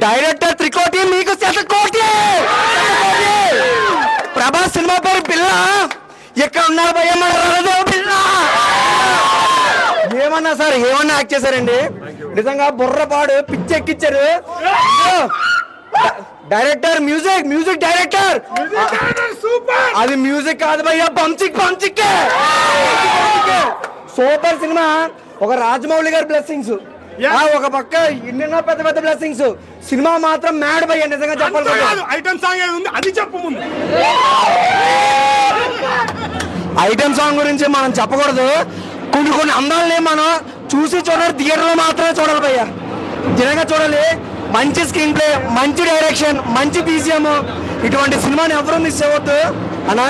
Director Trikoti, మీకు శతకోటి. Prabhas cinema పేరు పిల్ల. ఎక్కడ ఉన్నారు భయ్య మన రణదేవ్ పిల్ల? ఏమన్నా సార్, ఏమన్నా యాక్ట్ చేశారండి. నిజంగా బుర్రపాడు పిచ్చెక్కిచ్చారు. Director music director. అది మ్యూజిక్ కాదు భయ్య, పంచిక్ సూపర్ సినిమా. ఒక రాజమౌళి గారి బ్లెస్సింగ్స్, ఒక పక్క ఎన్నెన్నో పెద్ద పెద్ద బ్లెస్సింగ్స్. సినిమా మాత్రం మ్యాడ్ భయ్య, నిజంగా చెప్పాలి. ఐటమ్ సాంగ్ గురించి మనం చెప్పకూడదు. కొన్ని అందాలని మనం చూసి చూడాలి, థియేటర్లో మాత్రమే చూడాలి భయ్య, నిజంగా చూడాలి. మంచి స్క్రీన్ ప్లే, మంచి డైరెక్షన్, మంచి BGM. ఇటువంటి సినిమాని ఎవరు మిస్ అవ్వద్దు అన్నా.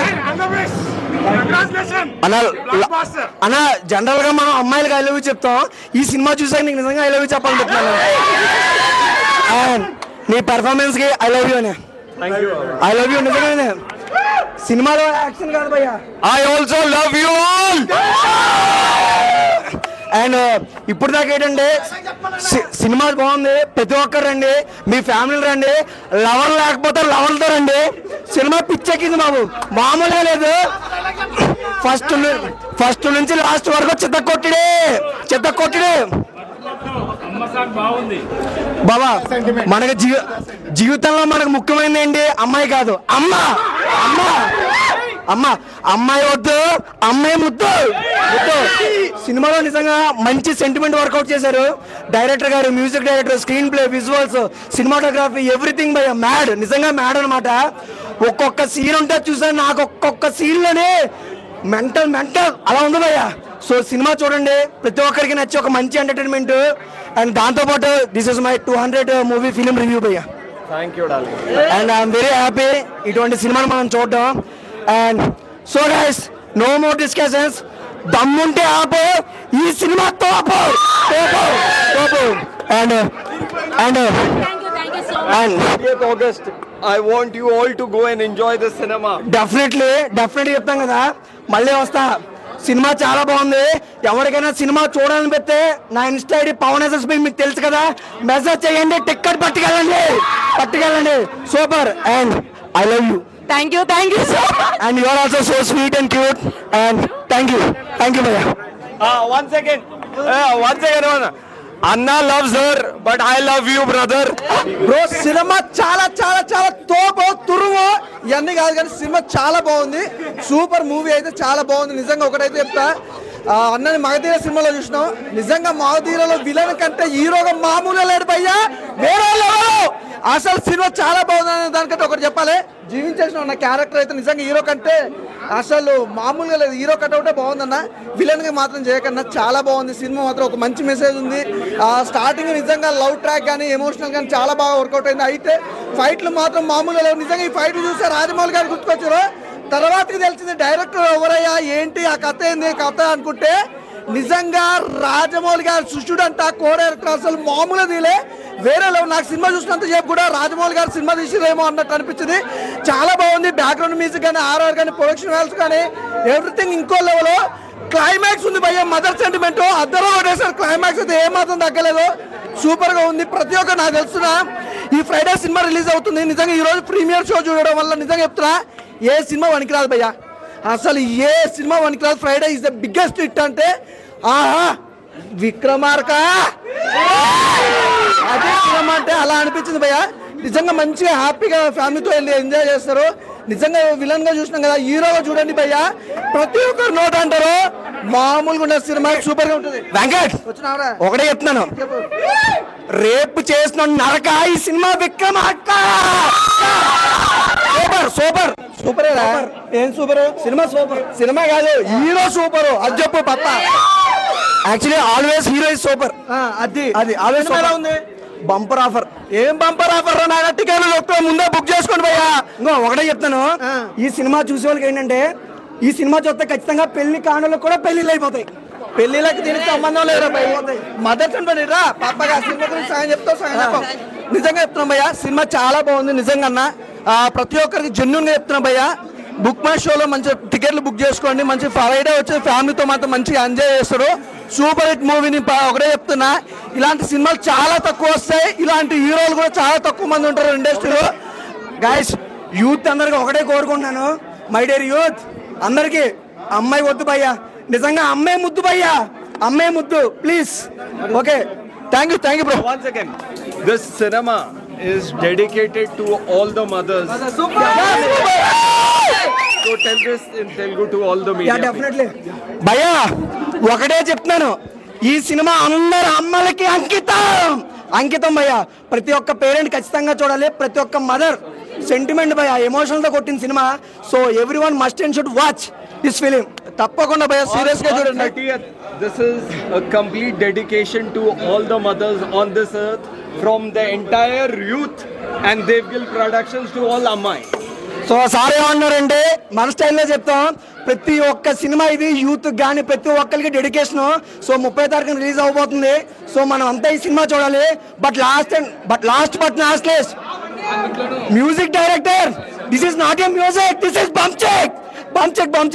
జనరల్ గా మనం అమ్మాయిలకు ఐ లవ్ యూ చెప్తాం. ఈ సినిమా చూసాక నీకు నిజంగా ఐ లవ్ యూ చెప్పాలనుకుంటున్నాను. నీ పెర్ఫార్మెన్స్ కి ఐ లవ్ యూ అని. ఐ లవ్ యూ నిజంగానే. సినిమాలో యాక్షన్ కాదు భయ్యా, I also love you all. And ఇప్పుడు దాకా ఏంటంటే సినిమా బాగుంది, ప్రతి ఒక్కరు రండి, మీ ఫ్యామిలీలు రండి, లవర్ లేకపోతే లవర్లతో రండి. సినిమా పిచ్చెక్కింది బాబు, మామూలుగా లేదు. ఫస్ట్ నుంచి లాస్ట్ వరకు చెత్త కొట్టిడే బాబా. మనకి జీవితంలో మనకు ముఖ్యమైనది ఏంటి? అమ్మాయి కాదు, అమ్మాయి వద్దు, అమ్మాయి ముద్దు. సినిమాలో నిజంగా మంచి సెంటిమెంట్ వర్కౌట్ చేశారు డైరెక్టర్ గారు, music director, screen play, visuals, cinematography, everything భయ్య మ్యాడ్, నిజంగా మ్యాడ్ అనమాట. ఒక్కొక్క సీన్ ఉంటే చూసాను, నాకు ఒక్కొక్క సీన్లోనే మెంటల్ అలా ఉంది భయ్య. సో సినిమా చూడండి, ప్రతి ఒక్కరికి నచ్చి ఒక మంచి ఎంటర్టైన్మెంట్. అండ్ దాంతోపాటు this is my 200 movie film review భయ్య. Thank you darling. And I'm very happy ఇటువంటి సినిమాను మనం చూడడం. And so guys, no more discussions. దమ్ముంటే ఆపు, ఈ సినిమా తోపు. And August, I want you all to go and enjoy the cinema. Definitely చెప్తాం కదా, మళ్ళీ వస్తా. సినిమా చాలా బాగుంది. ఎవరికైనా సినిమా చూడాలని పెడితే నా ఇన్స్టా ఐడి పవన్ SSB మీకు తెలుసు కదా, మెసేజ్ చేయండి, టికెట్ పట్టుకెళ్ళండి. Super. And I love you. Thank you so much. And you are also so sweet and cute. And thank you Maya. One second. Anna loves her, but I love you, brother. Bro, cinema చాలా చాలా చాలా తోపు తురుము ఇవన్నీ కాదు కానీ cinema చాలా బాగుంది. సూపర్ మూవీ అయితే చాలా బాగుంది. నిజంగా ఒకటైతే చెప్తా, అన్నని మగధీర సినిమాలో చూసినాం. నిజంగా మగధీరలో విలన్ కంటే హీరోగా మామూలుగా లేడు భయ్యా, వేరే లెవెల్. అసలు సినిమా చాలా బాగుంది. దానికంటే ఒకటి చెప్పాలి, జీవించేసిన ఉన్న క్యారెక్టర్ అయితే నిజంగా హీరో కంటే అసలు మామూలుగా లేదు. హీరో కట్అవుటే బాగుందన్న, విలన్గా మాత్రం చేయకన్నా చాలా బాగుంది. సినిమా మాత్రం ఒక మంచి మెసేజ్ ఉంది. స్టార్టింగ్ నిజంగా లవ్ ట్రాక్ కానీ ఎమోషనల్ కానీ చాలా బాగా వర్కౌట్ అయింది. అయితే ఫైట్లు మాత్రం మామూలుగా లేవు. నిజంగా ఈ ఫైట్లు చూస్తే రాజమౌళి గారు గుర్తుకొచ్చారు. తర్వాతకి తెలిసింది డైరెక్టర్ ఎవరయ్యా, ఏంటి ఆ కథ ఏంది కథ అనుకుంటే నిజంగా రాజమౌళి గారు శిష్యుడు అంట, కో డైరెక్టర్. అసలు మామూలుగా తీలే, వేరే లెవెల్. నాకు సినిమా చూసినంత సేపు కూడా రాజమౌళి గారు సినిమా తీసిరేమో అన్నట్టు అనిపించింది. చాలా బాగుంది. బ్యాక్గ్రౌండ్ మ్యూజిక్ కానీ, ఆర్ఆర్ కానీ, ప్రొడక్షన్ వాల్యూస్ కానీ, ఎవ్రీథింగ్ ఇంకో లెవెల్. క్లైమాక్స్ ఉంది భయ్య, మదర్ సెంటిమెంట్ అద్దరు ఒకటేసారి. క్లైమాక్స్ అయితే ఏమాత్రం తగ్గలేదు, సూపర్ గా ఉంది. ప్రతి ఒక్క నాకు తెలుస్తున్నా ఈ ఫ్రైడే సినిమా రిలీజ్ అవుతుంది. నిజంగా ఈ రోజు ప్రీమియర్ షో చూడడం వల్ల నిజంగా చెప్తున్నా, ఏ సినిమా వనికిరాదు భయ్య, అసలు ఏ సినిమా వనికిరాదు. Friday is the biggest hit అంటే ఆహా విక్రమార్క, అదే సినిమా అంటే అలా అనిపించింది భయ్య. నిజంగా మంచిగా హ్యాపీగా ఫ్యామిలీతో వెళ్ళి ఎంజాయ్ చేస్తారు. నిజంగా విలన్ గా చూసినాం కదా, హీరోగా చూడండి భయ్య, ప్రతి ఒక్కరు నోట్ అంటారు. మామూలుగా ఉన్న సినిమా సూపర్ గా ఉంటుంది. వెంకట్ ఒకటే చెప్తున్నాను, రేపు చేసిన నరక ఈ సినిమా విక్రమార్క. సూపర్ సూపర్ ఏం సూపర్ సినిమా, సూపర్ సినిమా కాదు హీరో సూపర్. అది చెప్పు పప్ప. Actually always hero is super. అది ఆల్వేస్ ఉంది. Bumper offer. ఏం బంపర్ ఆఫర్? నా టికెట్లు ముందే బుక్ చేసుకోండి భయ్యా. ఇంకో ఒకటే చెప్తాను, ఈ సినిమా చూసే వాళ్ళకి ఏంటంటే, ఈ సినిమా చూస్తే ఖచ్చితంగా పెళ్లి కానులకు కూడా పెళ్లిళ్ళు అయిపోతాయి. పెళ్లిళ్ళకి దీనికి సంబంధం లేదు. మదర్ చనిపోయి రా పాపగా సినిమా గురించి సగం చెప్తావు. నిజంగా చెప్తున్నాం భయ్యా, సినిమా చాలా బాగుంది. నిజంగా అన్న ప్రతి ఒక్కరికి జెన్యూన్ గా చెప్తున్నాం భయ్యా. బుక్ మై షోలో మంచి టికెట్లు బుక్ చేసుకోండి. మంచి ఫ్రైడే వచ్చి ఫ్యామిలీతో మాత్రం మంచిగా ఎంజాయ్ చేస్తారు. సూపర్ హిట్ మూవీని ఒకటే చెప్తున్నా, ఇలాంటి సినిమాలు చాలా తక్కువ వస్తాయి, ఇలాంటి హీరోలు కూడా చాలా తక్కువ మంది ఉంటారు ఇండస్ట్రీలో. గైస్, యూత్ అందరికి ఒకటే కోరుకుంటున్నాను, మై డియర్ యూత్ అందరికి, అమ్మాయి వద్దు భయ్యా, నిజంగా అమ్మాయి ముద్దు భయ్యా, అమ్మాయి ముద్దు please. Okay, thank you bro. Once again, this cinema is dedicated to all the mothers. So tell this in Telugu to all the media. Definitely భయ్యా, ఒకటే చెప్తున్నాను, ఈ సినిమా అందరు అమ్మలకి అంకితం భయ్యా. ప్రతి ఒక్క పేరెంట్ ఖచ్చితంగా చూడాలి, ప్రతి ఒక్క మదర్ సెంటిమెంట్ భయ్యా, ఎమోషనల్ తో కొట్టిన cinema. So everyone must and should watch this film. తప్పకుండా భయ్యా సీరియస్ గా చూడండి. 30th, this is a complete dedication to all the mothers on this earth from the entire youth and Devgil Productions to all Ammai. So sir ఏమన్నారంటే, మన స్టైల్లో చెప్తాం, ప్రతి ఒక్క సినిమా ఇది యూత్ కానీ ప్రతి ఒక్కరికి డెడికేషన్. సో 30వ తారీఖున రిలీజ్ అవబోతుంది. సో మనం అంతా ఈ సినిమా చూడాలి. But last but not least, music director, this is not a music, this is bump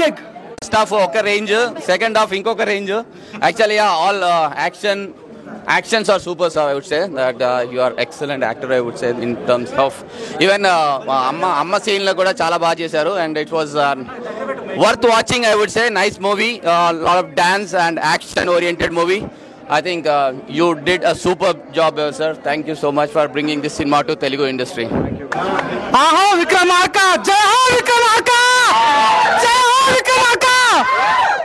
check. First half ఒక రేంజ్, సెకండ్ హాఫ్ ఇంకొక range. Actually all actions are super, sir. I would say that you are excellent actor, I would say, in terms of even amma scene la kuda chala baga chesaru, and it was worth watching, I would say. Nice movie, lot of dance and action oriented movie. I think you did a superb job, sir. Thank you so much for bringing this cinema to Telugu industry. ఆహో విక్రమార్క, జై హో విక్రమార్క, జై హో విక్రమార్క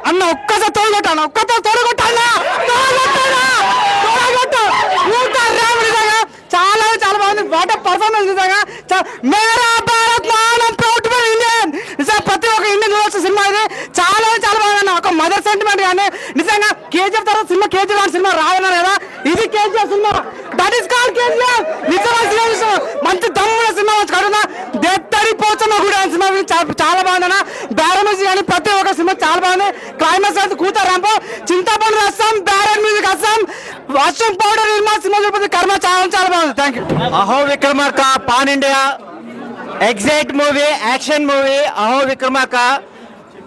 అన్న. ఒక్కసారి తోడుగొట్టాను, చాలా చాలా బాగుంది. వాట్ పర్ఫార్మెన్స్ నిజంగా. మేరా భారత్ మానం ప్రౌడ్ టు బి ఇండియన్. నిజంగా ప్రతి ఒక్క ఇండియన్ చూడాల్సిన సినిమా ఇది. చాలా చాలా బాగుంది. ఒక మదర్ సెంటిమెంట్ కానీ నిజంగా కేజీఎఫ్ తర్వాత సినిమా, కేజీఎఫ్ లాంటి సినిమా రాదన్నారు కదా, ఇది KGF cinema. That is called KGF. నిజమైన మంచి దమ్ముల సినిమా వచ్చి కడున్నా. దెత్తడిపోతున్న కూడా సినిమా చాలా బాగుందన్న. బ్యారన్ మ్యూజిక్ కానీ ప్రతి ఒక్క సినిమా చాలా బాగుంది. క్లైమాక్స్ అయితే కూత ర్యాంపో, చింతపండు రసం, బ్యారన్ మ్యూజిక్ రసం, వాషింగ్ పౌడర్ సినిమా చూడకపోతే కర్మ చాలా చాలా బాగుంది. Thank you. Aho Vikramarka pan India excite movie, action movie. Aho Vikramarka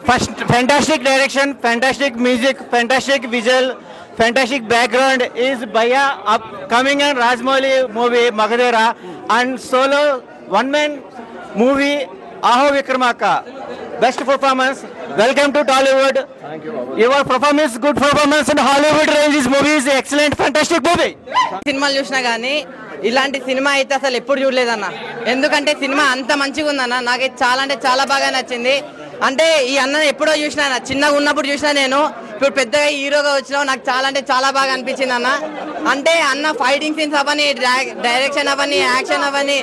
first fantastic direction, fantastic music, fantastic visual, fantastic background is Bhaiya upcoming and Rajmouli movie Magadera and solo one man movie Aho Vikramarka. Best performance. Welcome to Tollywood. Thank you, Baba. Your performance, good performance in Hollywood range. This movie is excellent, fantastic movie. సినిమాలు చూసినా కానీ ఇలాంటి cinema అయితే అసలు ఎప్పుడు చూడలేదన్న. ఎందుకంటే cinema అంత మంచిగా ఉందన్న. నాకైతే చాలా అంటే చాలా బాగా నచ్చింది. అంటే ఈ అన్న ఎప్పుడో చూసినా, చిన్నగా ఉన్నప్పుడు చూసినా నేను, ఇప్పుడు పెద్దగా హీరోగా వచ్చినా నాకు చాలా అంటే చాలా బాగా అనిపించింది అన్న. అంటే అన్న ఫైటింగ్ సీన్స్ అవని, డైరెక్షన్ అవని, యాక్షన్ అవని,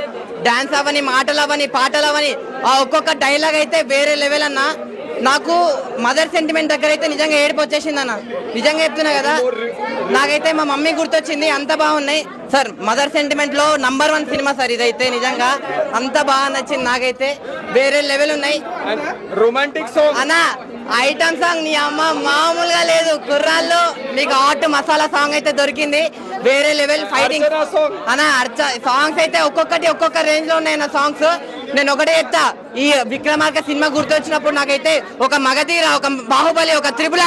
డాన్స్ అవని, మాటలు అవని, పాటలు అవని, ఆ ఒక్కొక్క డైలాగ్ అయితే వేరే లెవెల్ అన్న. నాకు మదర్ సెంటిమెంట్ దగ్గర అయితే నిజంగా ఏడుపు వచ్చేసింది అన్న. నిజంగా చెప్తున్నా కదా, నాకైతే మా మమ్మీ గుర్తొచ్చింది. అంత బాగున్నాయి సార్. మదర్ సెంటిమెంట్ లో నంబర్ 1 సినిమా సార్ ఇదైతే. నిజంగా అంత బాగా నచ్చింది నాకైతే. వేరే లెవెల్ ఉన్నాయి. రొమాంటిక్ సాంగ్ అన్న, ఐటమ్ సాంగ్ నీ అమ్మ మామూలుగా లేదు. కుర్రాల్లో మీకు హాట్ మసాలా సాంగ్ అయితే దొరికింది. వేరే లెవెల్ ఫైటింగ్ అన్న. సాంగ్స్ అయితే ఒక్కొక్కటి ఒక్కొక్క రేంజ్ లో ఉన్నాయి నా సాంగ్స్. నేను ఒకటే చెప్తా, ఈ విక్రమార్క సినిమా గుర్తొచ్చినప్పుడు నాకైతే ఒక మగధీర, ఒక బాహుబలి, ఒక త్రిపుల్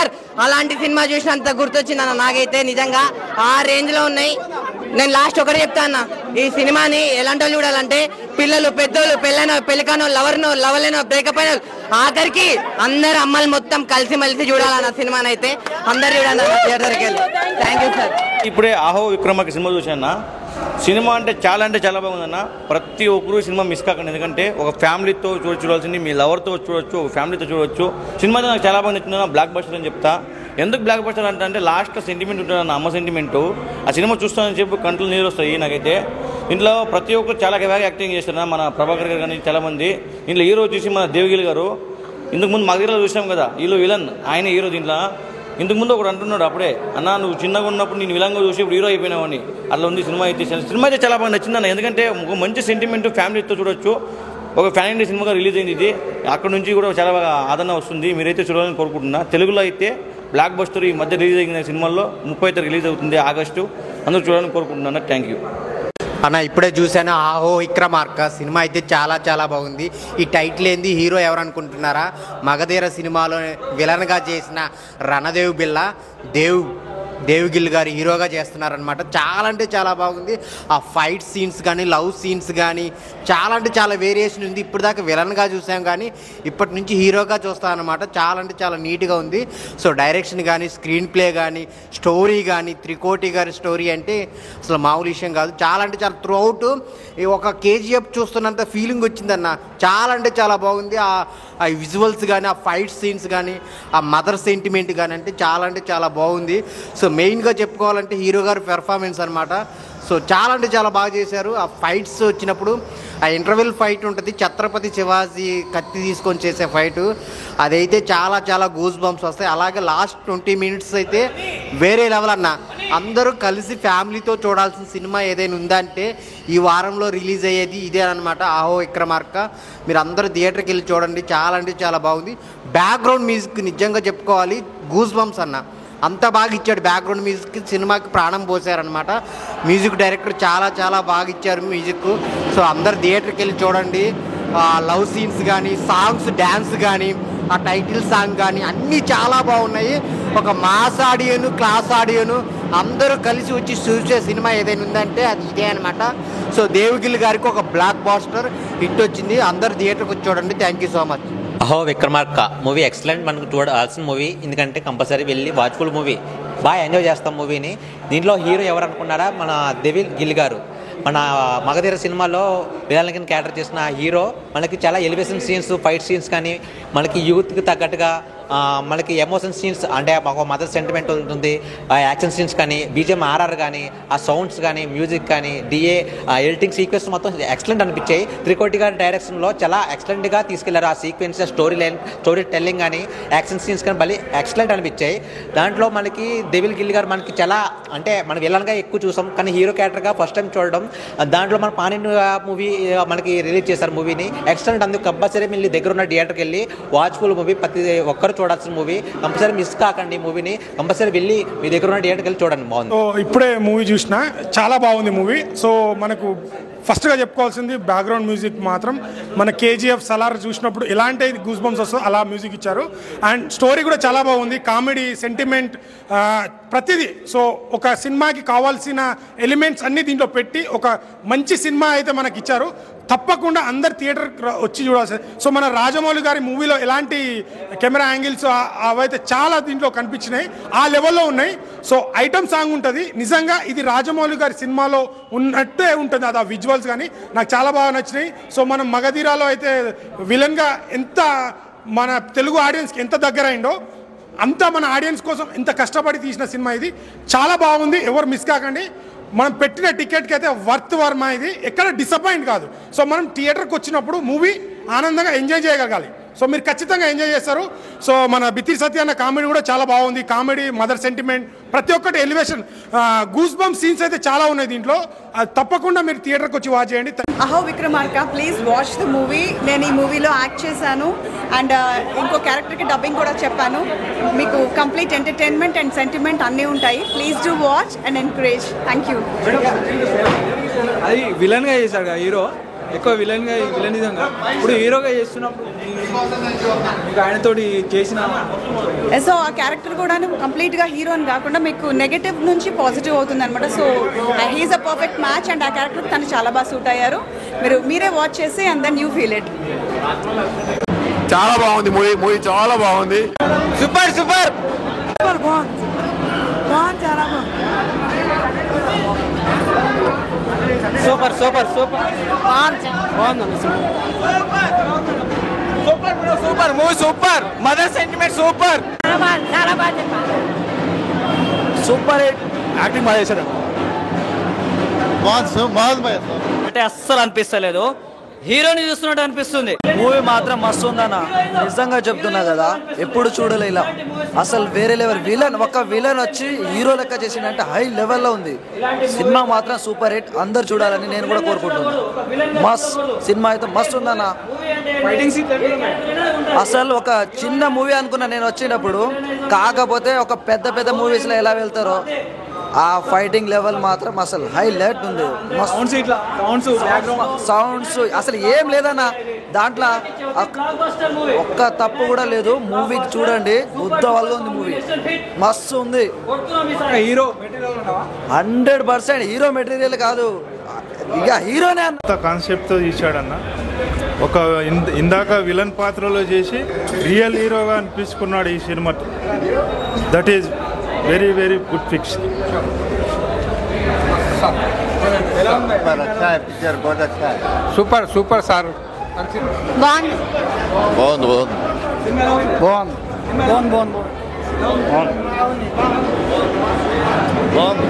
అలాంటి సినిమా చూసినంత గుర్తొచ్చింది అన్న నాకైతే. నిజంగా ఆ రేంజ్ లో ఉన్నాయి. నేను లాస్ట్ ఒకటే చెప్తా అన్న, ఈ సినిమాని ఎలాంటి వాళ్ళు చూడాలంటే పిల్లలు, పెద్దోళ్ళు, పెళ్ళికానో, లవర్లేనో, బ్రేకప్ అయిన ఆఖరికి అందరు అమ్మలు మొత్తం కలిసి మలిసి చూడాలన్న సినిమాని అయితే. అందరు చూడాలన్న థియేటర్కి వెళ్ళి. Thank you sir. ఇప్పుడే ఆహో విక్రమార్క సినిమా చూసాను. సినిమా అంటే చాలా బాగుందన్న. ప్రతి ఒక్కరు సినిమా మిస్ కాకండి. ఎందుకంటే ఒక ఫ్యామిలీతో చూడాల్సింది, మీ లవర్తో చూడొచ్చు, ఒక ఫ్యామిలీతో చూడొచ్చు. సినిమా నాకు చాలా బాగా నచ్చిందన్న. బ్లాక్ బస్టర్ అని చెప్తా. ఎందుకు బ్లాక్ బస్టర్ అంటే లాస్ట్ సెంటిమెంట్ ఉంటుందన్న, అమ్మ సెంటిమెంటు. ఆ సినిమా చూస్తానని చెప్పి కంట్లో నీరు వస్తాయి నాకైతే. ఇంట్లో ప్రతి ఒక్కరు చాలా బాగా యాక్టింగ్ చేస్తున్నారు. మన ప్రభాకర్ గారు కానీ చాలామంది. ఇంట్లో హీరో వచ్చేసి మన దేవగిరి గారు. ఇంతకుముందు మగధీరలో చూసాం కదా, వీళ్ళు విలన్, ఆయన హీరో. దీంట్లో ఇంతకుముందు ఒకడు అంటున్నాడు అప్పుడే, అన్న నువ్వు చిన్నగా ఉన్నప్పుడు నేను విలంగా చూసి ఇప్పుడు హీరో అయిపోయినావని. అట్లా ఉంది సినిమా అయితే. సినిమా అయితే చాలా బాగా నచ్చిందన్న. ఎందుకంటే ఒక మంచి సెంటిమెంట్, ఫ్యామిలీతో చూడొచ్చు. ఒక ఫ్యాన్ ఇండియా సినిమాగా రిలీజ్ అయింది ఇది. అక్కడ నుంచి కూడా చాలా బాగా ఆదరణ వస్తుంది. మీరైతే చూడాలని కోరుకుంటున్నా. తెలుగులో అయితే బ్లాక్ బస్టర్ ఈ మధ్య రిలీజ్ అయిన సినిమాల్లో 30వ రిలీజ్ అవుతుంది ఆగస్టు. అందరూ చూడాలని కోరుకుంటున్నాను. Thank you. అన్న ఇప్పుడే చూశాను ఆహో విక్రమార్క సినిమా అయితే చాలా చాలా బాగుంది. ఈ టైటిల్ ఏంది, హీరో ఎవరు అనుకుంటున్నారా? మగధీర సినిమాలో విలన్గా చేసిన రణదేవ్ బిల్లా దేవ్గిల్ గారు హీరోగా చేస్తున్నారనమాట. చాలా అంటే చాలా బాగుంది. ఆ ఫైట్ సీన్స్ కానీ లవ్ సీన్స్ కానీ చాలా అంటే చాలా వేరియేషన్ ఉంది. ఇప్పుడు దాకా విలన్గా చూసాం కానీ ఇప్పటి నుంచి హీరోగా చూస్తామన్నమాట. చాలా అంటే చాలా నీట్గా ఉంది. సో డైరెక్షన్ కానీ స్క్రీన్ ప్లే కానీ స్టోరీ కానీ త్రికోటి గారి స్టోరీ అంటే అసలు మామూలు విషయం కాదు. చాలా అంటే చాలా త్రూ అవుట్ ఒక కేజీఎఫ్ చూస్తున్నంత ఫీలింగ్ వచ్చిందన్న. చాలా అంటే చాలా బాగుంది. ఆ విజువల్స్ కానీ ఆ ఫైట్ సీన్స్ కానీ ఆ మదర్ సెంటిమెంట్ కానీ అంటే చాలా బాగుంది. సో మెయిన్గా చెప్పుకోవాలంటే హీరో గారి పెర్ఫార్మెన్స్ అనమాట. సో చాలా అంటే చాలా బాగా చేశారు. ఆ ఫైట్స్ వచ్చినప్పుడు ఆ ఇంటర్వెల్ ఫైట్ ఉంటుంది, ఛత్రపతి శివాజీ కత్తి తీసుకొని చేసే ఫైటు, అదైతే చాలా గూస్ బంప్స్ వస్తాయి. అలాగే లాస్ట్ 20 minutes అయితే వేరే లెవెల్ అన్న. అందరూ కలిసి ఫ్యామిలీతో చూడాల్సిన సినిమా ఏదైనా ఉందంటే ఈ వారంలో రిలీజ్ అయ్యేది ఇదే అనమాట, ఆహో విక్రమార్క. మీరు అందరూ థియేటర్కి వెళ్ళి చూడండి. చాలా అంటే చాలా బాగుంది. బ్యాక్గ్రౌండ్ మ్యూజిక్ నిజంగా చెప్పుకోవాలి, గూస్ బంప్స్ అన్న. అంత బాగా ఇచ్చాడు బ్యాక్గ్రౌండ్ మ్యూజిక్. సినిమాకి ప్రాణం పోసారనమాట. మ్యూజిక్ డైరెక్టర్ చాలా బాగా ఇచ్చారు మ్యూజిక్. సో అందరు థియేటర్కి వెళ్ళి చూడండి. లవ్ సీన్స్ కానీ సాంగ్స్ డ్యాన్స్ కానీ ఆ టైటిల్ సాంగ్ కానీ అన్నీ చాలా బాగున్నాయి. ఒక మాస్ ఆడియను క్లాస్ ఆడియను అందరూ కలిసి వచ్చి చూసే సినిమా ఏదైనా ఉందంటే అది ఇదే అనమాట. సో దేవ్గిల్ గారికి ఒక బ్లాక్ బాస్టర్ హిట్ వచ్చింది. అందరు థియేటర్కి వచ్చి చూడండి. Thank you so much. అహో విక్రమార్క మూవీ ఎక్సలెంట్, మనకు చూడాల్సిన మూవీ. ఎందుకంటే కంపల్సరీ వెళ్ళి వాచ్ఫుల్ మూవీ, బాగా ఎంజాయ్ చేస్తాం మూవీని. దీంట్లో హీరో ఎవరు అనుకున్నారా? మన దేవ్గిల్ గారు. మన మగధీర సినిమాలో విలన్ కింద క్యారెక్టర్ చేసిన హీరో మనకి చాలా ఎలివేషన్ సీన్స్ ఫైట్ సీన్స్ కానీ మనకి యూత్కి తగ్గట్టుగా మనకి ఎమోషన్ సీన్స్ అంటే ఒక మదర్ సెంటిమెంట్ ఉంటుంది. ఆ యాక్షన్ సీన్స్ కానీ బీజిఎం ఆర్ఆర్ కానీ ఆ సౌండ్స్ కానీ మ్యూజిక్ కానీ డిఏ ఎడిటింగ్ సీక్వెన్స్ మొత్తం ఎక్సలెంట్ అనిపించాయి. త్రికోటి గారి డైరెక్షన్లో చాలా ఎక్సలెంట్గా తీసుకెళ్లారు. ఆ సీక్వెన్స్ స్టోరీ టెల్లింగ్ కానీ యాక్షన్ సీన్స్ కానీ మళ్ళీ ఎక్సలెంట్ అనిపించాయి. దాంట్లో మనకి దేవ్గిల్ గారు మనకి చాలా అంటే మనం విలన్గా ఎక్కువ చూసాం కానీ హీరో క్యారెక్టర్గా ఫస్ట్ టైం చూడడం. దాంట్లో మన పానిండియా మూవీ మనకి రిలీజ్ చేశారు మూవీని. ఎక్సలెంట్. అందుకు కంపల్సరీ మళ్ళీ దగ్గర ఉన్న థియేటర్కి వెళ్ళి వాచ్ఫుల్ మూవీ ప్రతి ఒక్కరు చూడాల్సిన మూవీ. కంపల్సరీ మిస్ కాకండి మూవీని. కంపల్సరీ వెళ్ళి మీ దగ్గర ఉన్న థియేటర్కి వెళ్ళి చూడండి. బాగుంది. ఇప్పుడే మూవీ చూసిన, చాలా బాగుంది మూవీ. సో మనకు ఫస్ట్గా చెప్పుకోవాల్సింది బ్యాక్గ్రౌండ్ మ్యూజిక్ మాత్రం మన కేజీఎఫ్ సలార్ చూసినప్పుడు ఎలాంటి గూస్ బంప్స్ వస్తుందో అలా మ్యూజిక్ ఇచ్చారు. అండ్ స్టోరీ కూడా చాలా బాగుంది. కామెడీ సెంటిమెంట్ ప్రతిదీ. సో ఒక సినిమాకి కావాల్సిన ఎలిమెంట్స్ అన్నీ దీంట్లో పెట్టి ఒక మంచి సినిమా అయితే మనకి ఇచ్చారు. తప్పకుండా అందరు థియేటర్ వచ్చి చూడాల్సింది. సో మన రాజమౌళి గారి మూవీలో ఎలాంటి కెమెరా యాంగిల్స్ అవైతే చాలా దీంట్లో కనిపించినాయి, ఆ లెవెల్లో ఉన్నాయి. సో ఐటమ్ సాంగ్ ఉంటుంది. నిజంగా ఇది రాజమౌళి గారి సినిమాలో ఉన్నట్టే ఉంటుంది. అది ఆ విజువల్స్ కానీ నాకు చాలా బాగా నచ్చినాయి. సో మనం మగధీరాలో అయితే విలన్గా ఎంత మన తెలుగు ఆడియన్స్కి ఎంత దగ్గర అయిందో అంతా మన ఆడియన్స్ కోసం ఎంత కష్టపడి తీసిన సినిమా ఇది. చాలా బాగుంది. ఎవరు మిస్ కాకండి. మనం పెట్టిన టికెట్కి అయితే వర్త్ వర్మ. ఇది ఎక్కడ డిసప్పాయింట్ కాదు. సో మనం థియేటర్కి వచ్చినప్పుడు మూవీ ఆనందంగా ఎంజాయ్ చేయగలగాలి. సో మీరు ఖచ్చితంగా ఎంజాయ్ చేస్తారు. సో మన బిత్తిరి సత్య అన్న కామెడీ కూడా చాలా బాగుంది. కామెడీ మదర్ సెంటిమెంట్ ప్రతి ఒక్కటి ఎలివేషన్ గూస్ బంప్ సీన్స్ అయితే చాలా ఉన్నాయి దీంట్లో. తప్పకుండా మీరు థియేటర్కి వచ్చి వాచ్ చేయండి. అహో Vikramarka please watch the movie. నేను ఈ మూవీలో యాక్ట్ చేశాను అండ్ ఇంకో క్యారెక్టర్కి డబ్బింగ్ కూడా చెప్పాను. మీకు కంప్లీట్ ఎంటర్టైన్మెంట్ అండ్ సెంటిమెంట్ అన్నీ ఉంటాయి. Please do watch and encourage. Thank you. అది విలన్గా చేశాడు కదా హీరో, ఎక్కువ విలనిజంగా. ఇప్పుడు హీరోగా చేస్తున్నప్పుడు మీకు ఆయనతోటి చేసిన సో ఆ క్యారెక్టర్ కూడా కంప్లీట్గా హీరో అని కాకుండా మీకు నెగటివ్ నుంచి పాజిటివ్ అవుతుంది అనమాట. So he is a perfect match and ఆ క్యారెక్టర్ తను చాలా బాగా సూట్ అయ్యారు. మీరే వాచ్ చేసి and then you feel it. చాలా బాగుంది మూవీ చాలా బాగుంది. సూపర్ బాగుంది చాలా super movie super. Mother sentiment super. Super acting బాగా చేశారు. అంటే అస్సలు అనిపిస్తలేదు, హీరోని చూస్తున్నట్టు అనిపిస్తుంది. మూవీ మాత్రం మస్తు ఉందన్న, నిజంగా చెప్తున్నా కదా. ఎప్పుడు చూడలే ఇలా. అసలు వేరే లెవెల్ విలన్, ఒక విలన్ వచ్చి హీరో లెక్క చేసిందంటే హై లెవెల్లో ఉంది. సినిమా మాత్రం సూపర్ హిట్. అందరు చూడాలని నేను కూడా కోరుకుంటున్నాను. మస్త్ సినిమా అయితే మస్తు ఉందన్న. అసలు ఒక చిన్న మూవీ అనుకున్నా నేను వచ్చినప్పుడు. కాకపోతే ఒక పెద్ద మూవీస్లో ఎలా వెళ్తారో ఆ ఫైటింగ్ లెవెల్ మాత్రం అసలు హైలైట్ ఉంది. సౌండ్స్ అసలు ఏం లేదన్న దాంట్లో, ఒక్క తప్పు కూడా లేదు. మూవీకి చూడండి, బుద్ధ వల్ల ఉంది మూవీ, మస్తు ఉంది. హీరో 100% హీరో మెటీరియల్ కాదు, ఇక హీరోనే అన్న. కాన్సెప్ట్తో తీశాడన్న. ఒక ఇందాక విలన్ పాత్రలో చేసి రియల్ హీరోగా అనిపించుకున్నాడు ఈ cinema. That is very very good fix. Super super sir. బాగుంది బాగుంది బాగుంది బాగుంది బాగుంది.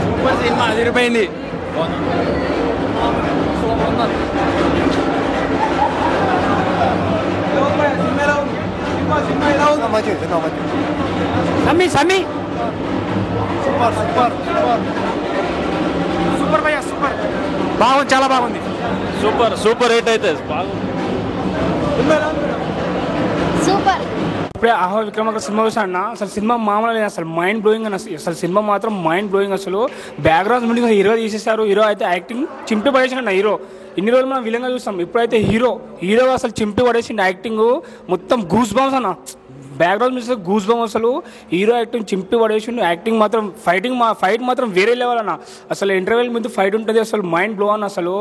సూపర్ సినిమా, అదిరిపోయింది. సమ్మి సమ్మి సూపర్ సూపర్ సూపర్ సూపర్ భయ్యా సూపర్. బాగుంది, చాలా బాగుంది. సూపర్ సూపర్ హిట్ అయితే సూపర్. ఇప్పుడే ఆహో విక్రమార్క సినిమా చూసాను. అసలు సినిమా మామూలు లేదు, అసలు మైండ్ బ్లోయింగ్ అని. అసలు సినిమా మాత్రం మైండ్ బ్లోయింగ్. అసలు బ్యాక్గ్రౌండ్ నుండి హీరో తీసేశారు. హీరో అయితే యాక్టింగ్ చింపి పడేసిన హీరో. ఇన్ని రోజులు మనం విలన్గా చూస్తాం, ఇప్పుడైతే హీరో అసలు చింపి పడేసిండు. యాక్టింగ్ మొత్తం గూస్ బంప్స్ అన్న. Background music goose bump. అసలు హీరో యాక్టింగ్ చింపి పడేసిండు. యాక్టింగ్ మాత్రం ఫైట్ మాత్రం వేరే లెవెల్ అన్న. అసలు ఇంటర్వెల్ ముందు ఫైట్ ఉంటుంది, అసలు మైండ్ బ్లో అన్న. అసలు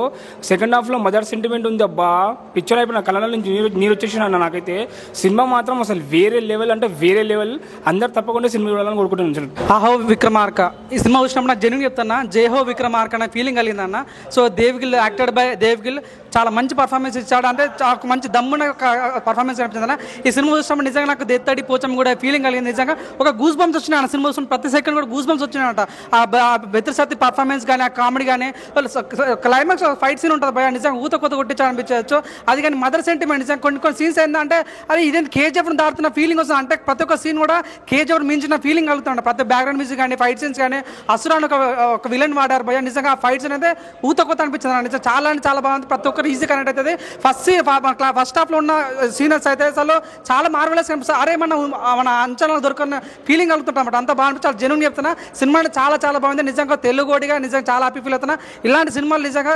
సెకండ్ హాఫ్లో మదర్ సెంటిమెంట్ ఉంది. అబ్బా పిక్చర్ అయిపోయిన కళ్ళ నుంచి నీరు వచ్చేసిన అన్న. నాకైతే సినిమా మాత్రం అసలు వేరే లెవెల్ అంటే వేరే లెవెల్. అందరు తప్పకుండా సినిమా చూడాలని కోరుకుంటున్నాను. అహో విక్రమార్క ఈ సినిమా చూసినప్పుడు నాకు జెన్యూన్ చెప్తున్నా, జయహో విక్రమార్క అనే feeling కలిగిందన్న. So Devgill acted by Devgill చాలా మంచి పర్ఫార్మెన్స్ ఇచ్చాడు. అంటే ఒక మంచి దమ్మున పర్ఫార్మెన్స్ కనిపించిందన్న. ఈ సినిమా చూసినప్పుడు నిజంగా నాకు దెత్తడి పోచం కూడా ఫీలింగ్ కలిగింది. నిజంగా ఒక గూస్ బంప్స్ వచ్చినాయి సినిమా చూసిన ప్రతి సెకండ్ కూడా గూస్ బంప్స్ వచ్చినాయట. ఆ బెత్రసత్తి పర్ఫార్మెన్స్ కానీ, ఆ కామెడీ కానీ, క్లైమాక్స్ ఫైట్ సీన్ ఉంటుంది భయ, నిజంగా ఊత కొత్త కొట్టించాలి అనిపించవచ్చు. అది కానీ మదర్ సెంటిమెంట్ నిజంగా కొన్ని సీన్స్ ఏంటంటే అది ఇదేంటి కేజీఎఫ్ను దాటుతున్న ఫీలింగ్ వస్తుంది. అంటే ప్రతి ఒక్క సీన్ కూడా కేజీఎఫ్ మించిన ఫీలింగ్ కలుగుతుంది. ప్రతి బ్యాక్గ్రౌండ్ మ్యూజిక్ కానీ, ఫైట్ సీన్స్ కానీ, అసురాన్ని ఒక విలన్ వాడారు భయ. నిజంగా ఆ ఫైట్ సీన్ అయితే ఊత కొత్త అనిపించింది. నిజంగా చాలా అంటే చాలా బాగుంది. ప్రతి ఒక్కరు ఈజీ కనెక్ట్ అవుతుంది. ఫస్ట్ హాఫ్లో ఉన్న సీనర్స్ అయితే అసలు చాలా మార్వెలస్ కనిపిస్తుంది. అరే మన అంచనాలు దొరకని ఫీలింగ్ కలుగుతుంటాం. అంత బాగా చాలా జెన్యూన్ చెప్తున్నా. సినిమా చాలా చాలా బాగుంది. నిజంగా తెలుగుడిగా నిజంగా చాలా హ్యాపీ ఫీల్ అవుతున్నా. ఇలాంటి సినిమాలు నిజంగా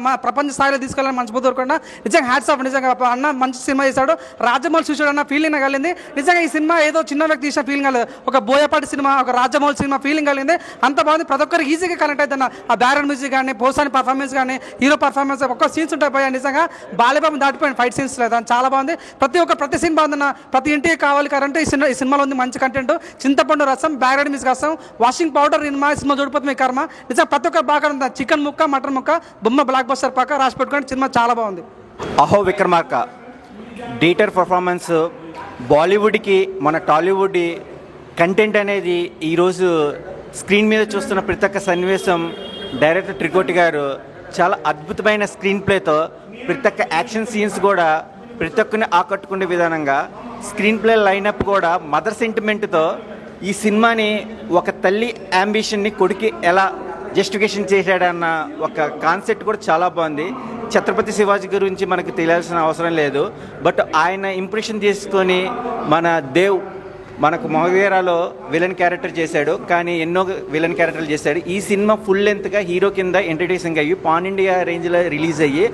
మా ప్రపంచ స్థాయిలో తీసుకెళ్ళాలని మనస్ఫూర్తి దొరకకుండా నిజంగా హ్యాట్స్ ఆఫ్. నిజంగా అన్న మంచి సినిమా చేశాడు. రాజమౌళి చూసాడు అన్న ఫీలింగ్ కలిగింది. నిజంగా ఈ సినిమా ఏదో చిన్న వ్యక్తి తీసిన ఫీలింగ్ కాలేదు. ఒక బోయపాటి సినిమా, ఒక రాజమౌళి సినిమా ఫీలింగ్ కలిగింది. అంత బాగుంది. ప్రతి ఒక్కరు ఈజీగా కనెక్ట్ అవుతున్నా. ఆ బ్యాక్గ్రౌండ్ మ్యూజిక్ కానీ, పోసాని పర్ఫార్మెన్స్ కానీ, హీరో పర్ఫార్మెన్స్ ఒక్క సీన్స్ ఉంటాయి పోయా. నిజంగా బాలబాబు దాటిపోయిన ఫైట్ సీన్స్ లేదు, చాలా బాగుంది. ప్రతి సీన్ బాగుందన్న. ప్రతి ఇంటికి కావాలి కరెంట్ ఈ సినిమాలో ఉంది. మంచి కంటెంట్, చింతపండు రసం, బ్యాక్గ్రౌండ్ మ్యూజిక్ రసం, వాషింగ్ పౌడర్ సినిమా చూడిపోతే మీ కర్మ. నిజంగా ప్రతి ఒక్క బాగా ఉంది. చికెన్ ముక్క, మటన్ ముక్క, బొమ్మ బ్లాక్ బస్టర్ పక్క రాసి పెట్టుకోండి. సినిమా చాలా బాగుంది. అహో విక్రమార్క డీటర్ పర్ఫార్మెన్స్ బాలీవుడ్కి మన టాలీవుడ్ కంటెంట్ అనేది ఈరోజు స్క్రీన్ మీద చూస్తున్న ప్రతి ఒక్క సన్నివేశం డైరెక్టర్ త్రికోటి గారు చాలా అద్భుతమైన స్క్రీన్ ప్లేతో ప్రతి ఒక్క యాక్షన్ సీన్స్ కూడా ప్రతి ఒక్కరిని ఆకట్టుకునే విధానంగా స్క్రీన్ ప్లే లైనప్ కూడా మదర్ సెంటిమెంట్తో ఈ సినిమాని ఒక తల్లి అంబిషన్ని కొడుకి ఎలా జస్టిఫికేషన్ చేశాడన్న ఒక కాన్సెప్ట్ కూడా చాలా బాగుంది. ఛత్రపతి శివాజీ గురించి మనకు తెలియాల్సిన అవసరం లేదు, బట్ ఆయన ఇంప్రెషన్ తీసుకొని మన దేవ్ మనకు మహవీరాలో విలన్ క్యారెక్టర్ చేశాడు. కానీ ఎన్నో విలన్ క్యారెక్టర్లు చేశాడు. ఈ సినిమా ఫుల్ లెంత్గా హీరో కింద ఇంట్రడ్యూసింగ్ అయ్యి పాన్ ఇండియా రేంజ్లో రిలీజ్ అయ్యి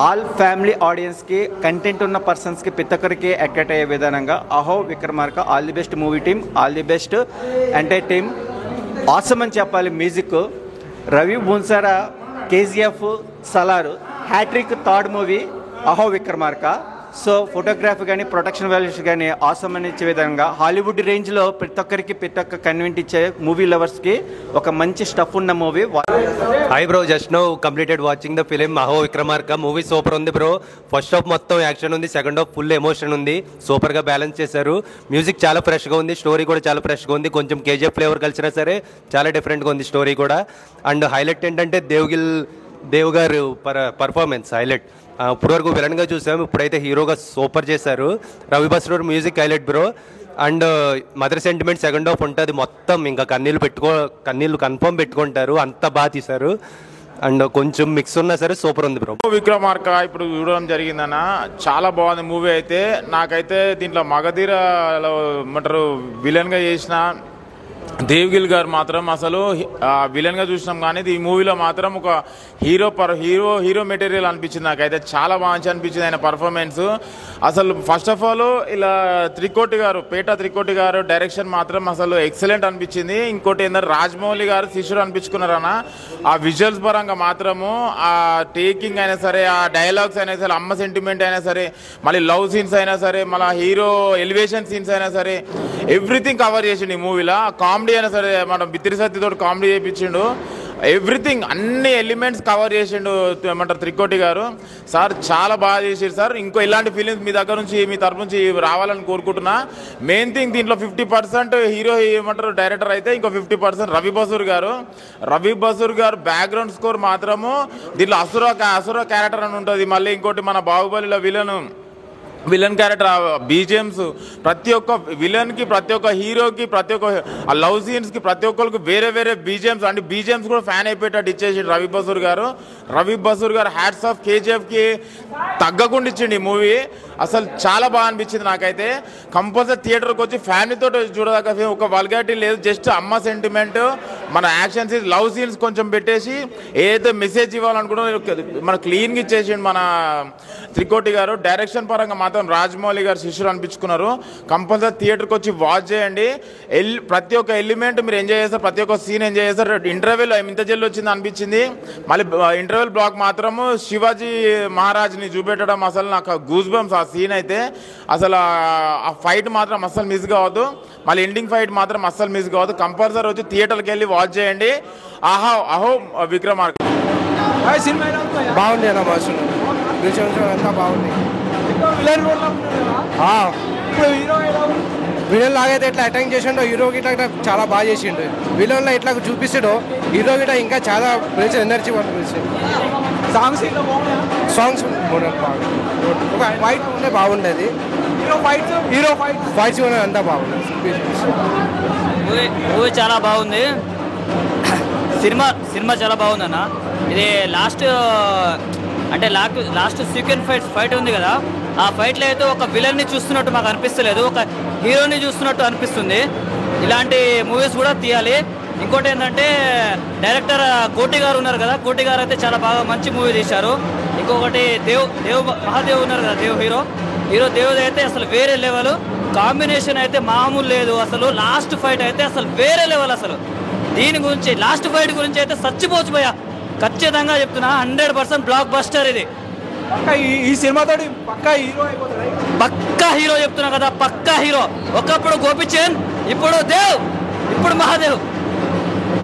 ఆల్ ఫ్యామిలీ ఆడియన్స్కి, కంటెంట్ ఉన్న పర్సన్స్కి ప్రతి ఒక్కరికి అట్రాక్ట్ అయ్యే విధానంగా Aho Vikramarka. All the best movie team, all the best entire team. Awesome అని చెప్పాలి. Music Ravi Basrur, KGF, Salaar, hat trick third movie Aho Vikramarka. So photography కానీ, ప్రొడక్షన్ వాల్యూస్ కానీ ఆసమ్ అని ఇచ్చే విధంగా హాలీవుడ్ రేంజ్లో ప్రతి ఒక్కరికి ప్రతి ఒక్క కన్వెంట్ ఇచ్చే మూవీ లవర్స్కి ఒక మంచి స్టఫ్ ఉన్న movie. Hi bro, just now completed watching the film అహో విక్రమార్క. మూవీ సూపర్ ఉంది బ్రో. ఫస్ట్ హాఫ్ మొత్తం యాక్షన్ ఉంది, సెకండ్ హాఫ్ ఫుల్ ఎమోషన్ ఉంది. సూపర్గా బ్యాలెన్స్ చేశారు. మ్యూజిక్ చాలా ఫ్రెష్గా ఉంది, స్టోరీ కూడా చాలా ఫ్రెష్గా ఉంది. కొంచెం కేజీఎఫ్ ఫ్లేవర్ కలిసినా సరే చాలా డిఫరెంట్గా ఉంది స్టోరీ కూడా. అండ్ హైలైట్ ఏంటంటే దేవ్ గారు పర్ఫార్మెన్స్ హైలైట్. ఇప్పుడు వరకు విలన్గా చూసాము, ఇప్పుడైతే హీరోగా సూపర్ చేశారు. Ravi Basrur music highlight bro. And mother sentiment second half ఉంటుంది మొత్తం, ఇంకా కన్నీళ్ళు కన్ఫర్మ్ పెట్టుకుంటారు, అంత బాగా తీశారు. అండ్ కొంచెం మిక్స్ ఉన్నా సరే సూపర్ ఉంది బ్రో. విక్రమార్క ఇప్పుడు చూడడం జరిగిందన్న, చాలా బాగుంది మూవీ. అయితే నాకైతే దీంట్లో మగధీరలో ఏమంటారు విలన్గా చేసిన దేవ్గిల్ గారు మాత్రం అసలు విలన్గా చూసినాం కానీ ఈ మూవీలో మాత్రం ఒక హీరో మెటీరియల్ అనిపించింది నాకైతే. చాలా మంచి అనిపించింది ఆయన పర్ఫార్మెన్స్. అసలు ఫస్ట్ ఆఫ్ ఆల్ ఇలా పేట త్రికోటి గారు డైరెక్షన్ మాత్రం అసలు ఎక్సలెంట్ అనిపించింది. ఇంకోటి ఏంటంటే రాజమౌళి గారు శిష్యుడు అనిపించుకున్నారన్న. ఆ విజువల్స్ పరంగా మాత్రము, ఆ టేకింగ్ అయినా సరే, ఆ డైలాగ్స్ అయినా సరే, అమ్మ సెంటిమెంట్ అయినా సరే, మళ్ళీ లవ్ సీన్స్ అయినా సరే, మళ్ళీ హీరో ఎలివేషన్ సీన్స్ అయినా సరే, ఎవ్రీథింగ్ కవర్ చేసిండు ఈ మూవీలో. కామెడీ అయినా సరే, మనం బిత్తిరి సత్తితో కామెడీ చేయించిండు. ఎవ్రీథింగ్ అన్ని ఎలిమెంట్స్ కవర్ చేసిండు ఏమంటారు త్రికోటి గారు. సార్ చాలా బాగా చేసారు సార్. ఇంకో ఇలాంటి ఫిలిమ్స్ మీ దగ్గర నుంచి, మీ తరపు నుంచి రావాలని కోరుకుంటున్నా. మెయిన్ థింగ్ దీంట్లో 50% హీరో ఏమంటారు డైరెక్టర్ అయితే, ఇంకో 50% రవి బసూర్ గారు బ్యాక్గ్రౌండ్ స్కోర్ మాత్రము దీంట్లో అసుర క్యారెక్టర్ అని ఉంటుంది. మళ్ళీ ఇంకోటి మన బాహుబలిలో విలన్ క్యారెక్టర్, బీజిఎమ్స్, ప్రతి ఒక్క విలన్కి, ప్రతి ఒక్క హీరోకి, ప్రతి ఒక్క లవ్ సీన్స్కి, ప్రతి ఒక్కరికి వేరే బీజిఎమ్స్, అంటే బీజిఎమ్స్ కూడా ఫ్యాన్ అయిపోయేటట్టు ఇచ్చేసి రవి బసూర్ గారు హ్యాట్స్ ఆఫ్. కేజీఎఫ్కి తగ్గకుండా ఇచ్చిండు ఈ మూవీ. అసలు చాలా బాగా అనిపించింది నాకైతే. కంపల్సరీ థియేటర్కి వచ్చి ఫ్యామిలీతో చూడదాకా ఒక వల్గారిటీ లేదు. జస్ట్ అమ్మ సెంటిమెంట్, మన యాక్షన్ సీన్స్, లవ్ సీన్స్ కొంచెం పెట్టేసి ఏదైతే మెసేజ్ ఇవ్వాలనుకుంటున్నా మన క్లీన్గా ఇచ్చేసిండు మన త్రికోటి గారు. డైరెక్షన్ పరంగా మాత్రం రాజమౌళి గారు శిష్యులు అనిపించుకున్నారు. కంపల్సరీ థియేటర్కి వచ్చి వాచ్ చేయండి. ప్రతి ఒక్క ఎలిమెంట్ మీరు ఎంజాయ్ చేస్తారు, ప్రతి ఒక్క సీన్ ఎంజాయ్ చేస్తారు. ఇంటర్వెల్ ఇంత జల్లు వచ్చింది అనిపించింది. మళ్ళీ ఇంటర్వెల్ బ్లాక్ మాత్రము శివాజీ మహారాజ్ని చూపెట్టడం అసలు నాకు గూస్ బంప్స్. ఆ సీన్ అయితే అసలు ఆ ఫైట్ మాత్రం అస్సలు మిస్ కావద్దు. మళ్ళీ ఎండింగ్ ఫైట్ మాత్రం అస్సలు మిస్ కావద్దు. కంపల్సరీ వచ్చి థియేటర్కి వెళ్ళి వాచ్ చేయండి. అహో విక్రమార్క బాగుంది అన్న, మస్తు అంతా బాగుంది. విలన్ లాగైతే ఎట్లా అటాక్ చేసిండో హీరో గిట్లా చాలా బాగా చేసిండు. విలన్లో ఎట్లా చూపిస్తాడో హీరో గిట్లా ఇంకా చాలా మంచి ఎనర్జీ పంపిస్తుంది. సాంగ్స్ ఫైట్ ఉంటే బాగుండేది. హీరో ఫైట్స్ అంతా బాగుంది. మూవీ చాలా బాగుంది. సినిమా చాలా బాగుంది అన్న. ఇది లాస్ట్ సీక్వెన్స్ ఫైట్ ఉంది కదా, ఆ ఫైట్లో అయితే ఒక విలన్ని చూస్తున్నట్టు మాకు అనిపిస్తలేదు, ఒక హీరోని చూస్తున్నట్టు అనిపిస్తుంది. ఇలాంటి మూవీస్ కూడా తీయాలి. ఇంకోటి ఏంటంటే డైరెక్టర్ కోటి గారు ఉన్నారు కదా, కోటి గారు అయితే చాలా బాగా మంచి మూవీ తీశారు. ఇంకొకటి మహాదేవ్ ఉన్నారు కదా, హీరో దేవ్ అయితే అసలు వేరే లెవెల్. కాంబినేషన్ అయితే మామూలు లేదు. అసలు లాస్ట్ ఫైట్ అయితే అసలు వేరే లెవెల్. అసలు దీని గురించి లాస్ట్ ఫైట్ గురించి అయితే చచ్చిపోవచ్చు భయ్యా, ఖచ్చితంగా చెప్తున్నా. 100% బ్లాక్ బస్టర్ ఇది. ఈ సినిమాతో పక్కా హీరో చెప్తున్నా కదా, పక్కా హీరో. ఒకప్పుడు గోపిచంద్, ఇప్పుడు దేవ్, ఇప్పుడు మహాదేవ్.